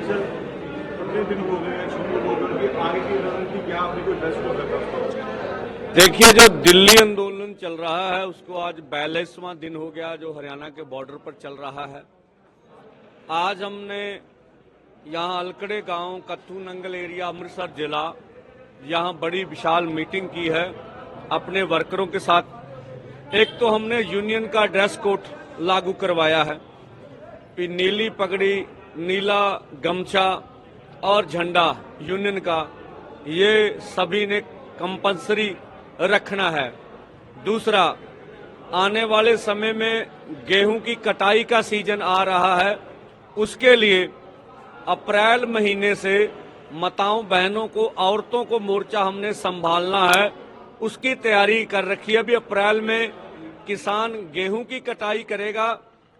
Sir, 15 दिन हो गए हैं शंभू बॉर्डर की आगे की रणनीति क्या, आपने कोई बेस्ट हो सकता? देखिए, जो दिल्ली आंदोलन चल रहा है उसको आज 42वां दिन हो गया, जो हरियाणा के बॉर्डर पर चल रहा है। आज हमने यहाँ अलकड़े गांव, कत्थू नंगल एरिया, अमृतसर जिला, यहाँ बड़ी विशाल मीटिंग की है अपने वर्करों के साथ। एक तो हमने यूनियन का ड्रेस कोड लागू करवाया है, फिर नीली पगड़ी, नीला गमछा और झंडा यूनियन का, ये सभी ने कंपल्सरी रखना है। दूसरा, आने वाले समय में गेहूं की कटाई का सीजन आ रहा है, उसके लिए अप्रैल महीने से माताओं बहनों को, औरतों को मोर्चा हमने संभालना है, उसकी तैयारी कर रखी है। अभी अप्रैल में किसान गेहूं की कटाई करेगा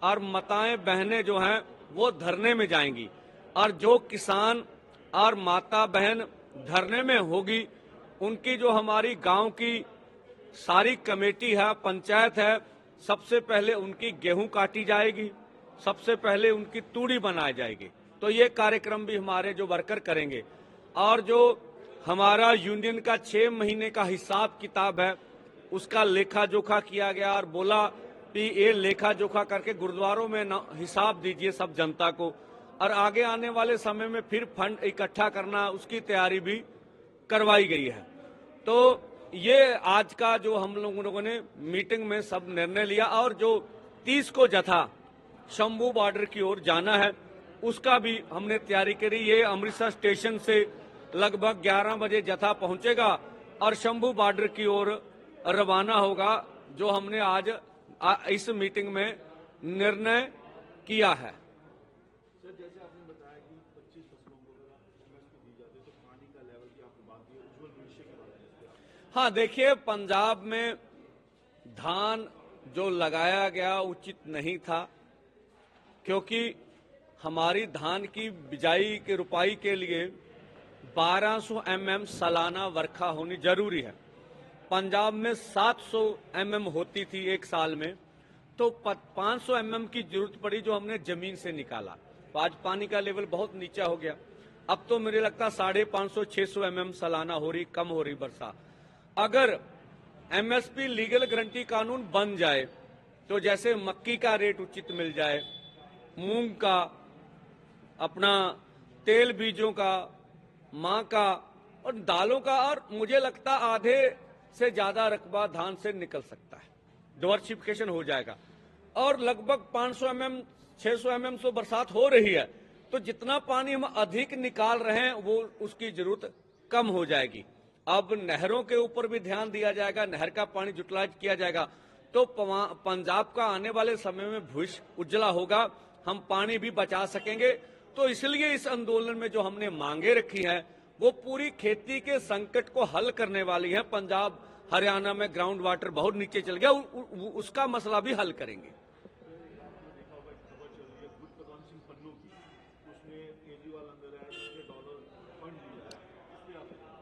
और माताएं बहनें जो हैं वो धरने में जाएंगी, और जो किसान और माता बहन धरने में होगी उनकी जो हमारी गांव की सारी कमेटी है, पंचायत है, सबसे पहले उनकी गेहूं काटी जाएगी, सबसे पहले उनकी तूड़ी बनाई जाएगी। तो ये कार्यक्रम भी हमारे जो वर्कर करेंगे। और जो हमारा यूनियन का 6 महीने का हिसाब किताब है उसका लेखा जोखा किया गया और बोला कि ये लेखा जोखा करके गुरुद्वारों में हिसाब दीजिए सब जनता को, और आगे आने वाले समय में फिर फंड इकट्ठा करना, उसकी तैयारी भी करवाई गई है। तो ये आज का जो हम लोगों ने मीटिंग में सब निर्णय लिया। और जो 30 को जथा शंभू बॉर्डर की ओर जाना है उसका भी हमने तैयारी करी। ये अमृतसर स्टेशन से लगभग 11 बजे जथा पहुंचेगा और शंभू बॉर्डर की ओर रवाना होगा, जो हमने आज इस मीटिंग में निर्णय किया है। सर, जैसे आपने बताया कि 25 फसलों को एमएसपी दी जाती है, तो पानी का लेवल की आपने बात की, उज्जवल भविष्य के बारे में। हाँ, देखिए, पंजाब में धान जो लगाया गया उचित नहीं था, क्योंकि हमारी धान की बिजाई के रुपाई के लिए 1200 mm सालाना वर्षा होनी जरूरी है। पंजाब में 700 mm होती थी एक साल में, तो 500 mm की जरूरत पड़ी, जो हमने जमीन से निकाला। तो आज पानी का लेवल बहुत नीचा हो गया। अब तो मुझे लगता 550-600 mm सालाना हो रही, कम हो रही वर्षा। अगर एमएसपी लीगल गारंटी कानून बन जाए तो जैसे मक्की का रेट उचित मिल जाए, मूंग का, अपना तेल बीजों का, मां का और दालों का, और मुझे लगता आधे से ज्यादा रकबा धान से निकल सकता है, डाइवर्सिफिकेशन हो जाएगा। और लगभग 500 mm 600 mm से बरसात हो रही है, तो जितना पानी हम अधिक निकाल रहे हैं वो उसकी जरूरत कम हो जाएगी। अब नहरों के ऊपर भी ध्यान दिया जाएगा, नहर का पानी यूटिलाइज किया जाएगा, तो पंजाब का आने वाले समय में भविष्य उज्जवला होगा, हम पानी भी बचा सकेंगे। तो इसलिए इस आंदोलन में जो हमने मांगे रखी हैं वो पूरी खेती के संकट को हल करने वाली है। पंजाब हरियाणा में ग्राउंड वाटर बहुत नीचे चल गया, उसका मसला भी हल करेंगे।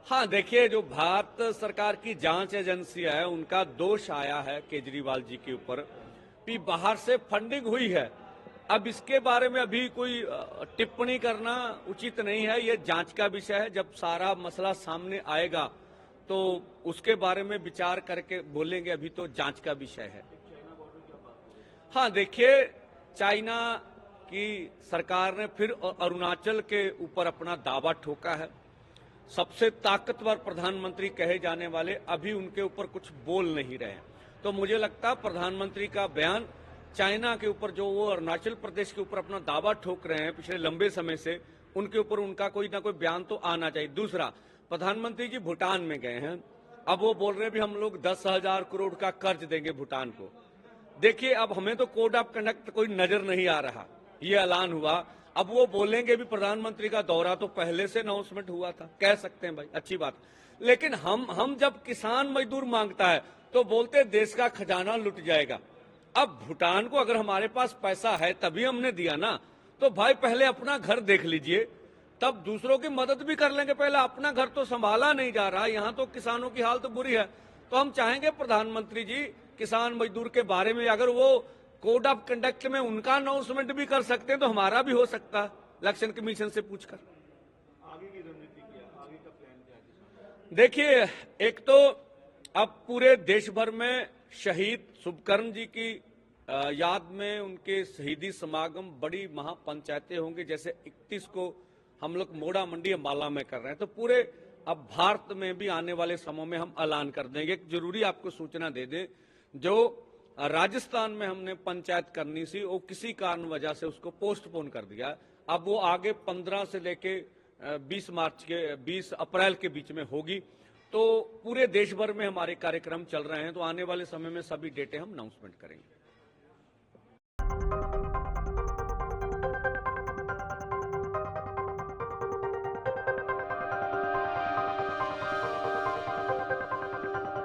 हाँ, देखिए, जो भारत सरकार की जांच एजेंसी है उनका दोष आया है केजरीवाल जी के ऊपर कि बाहर से फंडिंग हुई है। अब इसके बारे में अभी कोई टिप्पणी करना उचित नहीं है, ये जांच का विषय है। जब सारा मसला सामने आएगा तो उसके बारे में विचार करके बोलेंगे, अभी तो जांच का विषय है। हाँ, देखिए, चाइना की सरकार ने फिर अरुणाचल के ऊपर अपना दावा ठोका है। सबसे ताकतवर प्रधानमंत्री कहे जाने वाले अभी उनके ऊपर कुछ बोल नहीं रहे हैं। तो मुझे लगता है प्रधानमंत्री का बयान चाइना के ऊपर, जो वो अरुणाचल प्रदेश के ऊपर अपना दावा ठोक रहे हैं पिछले लंबे समय से, उनके ऊपर उनका कोई ना कोई बयान तो आना चाहिए। दूसरा, प्रधानमंत्री जी भूटान में गए हैं, अब वो बोल रहे हैं भी हम लोग 10,000 करोड़ का कर्ज देंगे भूटान को। देखिए, अब हमें तो कोड ऑफ कंडक्ट कोई नजर नहीं आ रहा, ये ऐलान हुआ। अब वो बोलेंगे भी प्रधानमंत्री का दौरा तो पहले से अनाउंसमेंट हुआ था, कह सकते हैं भाई, अच्छी बात। लेकिन हम जब किसान मजदूर मांगता है तो बोलते देश का खजाना लुट जाएगा। अब भूटान को अगर हमारे पास पैसा है तभी हमने दिया ना, तो भाई पहले अपना घर देख लीजिए, तब दूसरों की मदद भी कर लेंगे। पहले अपना घर तो संभाला नहीं जा रहा, यहाँ तो किसानों की हालत बुरी है। तो हम चाहेंगे प्रधानमंत्री जी किसान मजदूर के बारे में अगर वो कोड ऑफ कंडक्ट में उनका अनाउंसमेंट भी कर सकते हैं तो हमारा भी हो सकता है। इलेक्शन कमीशन से पूछकर। आगे की रणनीति क्या है, आगे का प्लान क्या है? देखिए, एक तो अब पूरे देश भर में शहीद शुभकर्ण जी की याद में उनके शहीदी समागम, बड़ी महापंचायतें होंगी, जैसे 31 को हम लोग मोड़ा मंडी अम्बाला में कर रहे हैं, तो पूरे अब भारत में भी आने वाले समय में हम ऐलान कर देंगे। एक जरूरी आपको सूचना दे दें, जो राजस्थान में हमने पंचायत करनी थी वो किसी कारण वजह से उसको पोस्टपोन कर दिया, अब वो आगे 15 से लेके 20 अप्रैल के बीच में होगी। तो पूरे देश भर में हमारे कार्यक्रम चल रहे हैं, तो आने वाले समय में सभी डेटे हम अनाउंसमेंट करेंगे।